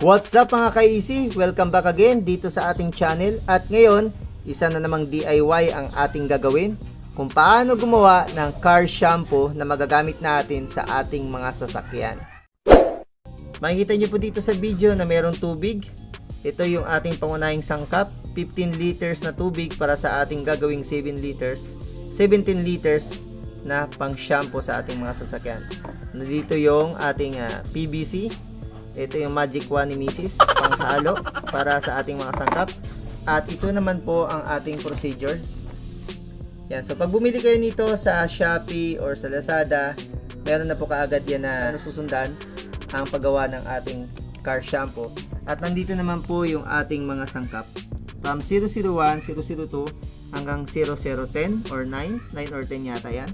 What's up mga ka-easy? Welcome back again dito sa ating channel. At ngayon, isa na namang DIY ang ating gagawin kung paano gumawa ng car shampoo na magagamit natin sa ating mga sasakyan. Makikita nyo po dito sa video na mayroong tubig. Ito yung ating pangunahing sangkap, 15 liters na tubig para sa ating gagawing 17 liters na pang shampoo sa ating mga sasakyan. Dito yung ating PVC. Ito yung Magic Wand ni Mrs. Panghalo para sa ating mga sangkap. At ito naman po ang ating procedures. Yan. So pag bumili kayo nito sa Shopee or sa Lazada, meron na po kaagad yan na susundan ang paggawa ng ating car shampoo. At nandito naman po yung ating mga sangkap. From 001, 002 hanggang 0010 or 9 or 10 yata yan.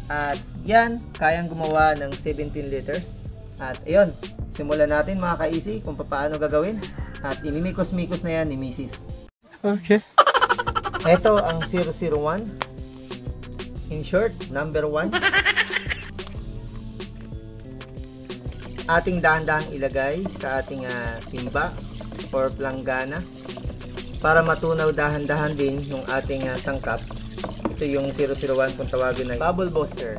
At yan, kayang gumawa ng 17 liters. At ayun, simulan natin mga ka-easy kung paano gagawin. At inimikos-mikos na yan ni Mrs. Okay. Ito ang 001. In short, number 1. Ating dahan-dahang ilagay sa ating timba or planggana para matunaw dahan-dahan din yung ating sangkap. Ito yung 001 kung tawagin na bubble buster.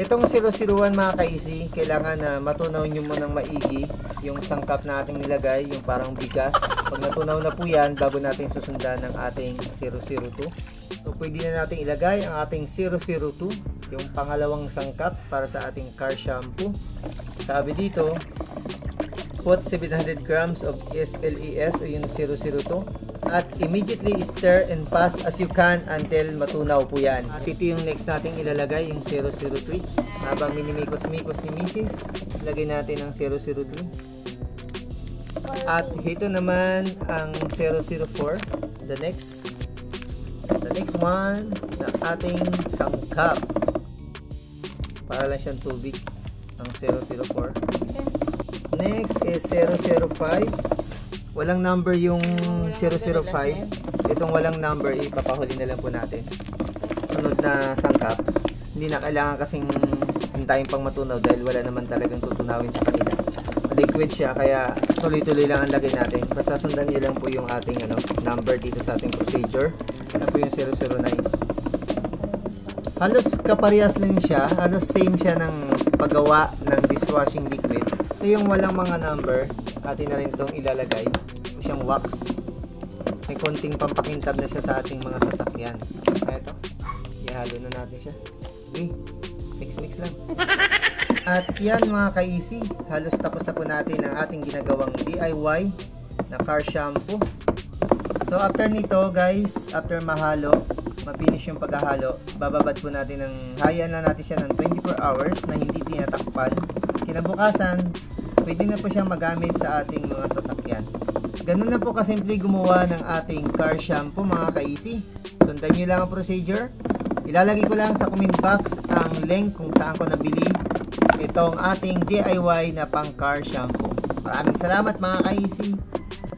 Itong 001 mga ka-easy, kailangan na matunaw nyo munang maigi yung sangkap na ating nilagay, yung parang bigas. Pag natunaw na po yan, bago natin susundan ng ating 002. So pwede na natin ilagay ang ating 002, yung pangalawang sangkap para sa ating car shampoo. Sabi dito, put 700 grams of SLES o yung 002 at immediately stir and pass as you can until matunaw po yan. At ito yung next nating ilalagay, yung 003. Habang minimikos-mikos ni Mrs., ilagay natin ang 003. At ito naman ang 004, the next one na ating sangkap. Para lang siyang tubig, ang 004. Next is 005. Walang number yung 005. Itong walang number, ipapahuli na lang po natin. Sunod na sangkap. Hindi na kailangan kasing hintayin pang matunaw dahil wala naman talagang tutunawin sa kanila. Liquid siya, kaya tuloy-tuloy lang ang lagay natin. Basta sundan nyo lang po yung ating number dito sa ating procedure. Ano po yung 009. Halos kaparehas lang siya. Halos same siya ng paggawa ng dishwashing liquid. Ito yung walang mga number. Atin na rin itong ilalagay. Ito siyang wax. May konting pampakintab na siya sa ating mga sasakyan. Ito. Ihalo na natin siya. Okay. Mix lang. At yan mga ka-easy. Halos tapos na po natin ang ating ginagawang DIY na car shampoo. So after nito guys, after mahalo, mapinish yung paghahalo, bababad po natin ng, hayaan na natin siya ng 24 hours na hindi tinatakpan. Kinabukasan, pwede na po siyang magamit sa ating mga sasakyan. Ganun na po kasimple gumawa ng ating car shampoo mga ka-easy. Sundan nyo lang ang procedure. Ilalagay ko lang sa comment box ang link kung saan ko nabili itong ating DIY na pang car shampoo. Maraming salamat mga ka-easy.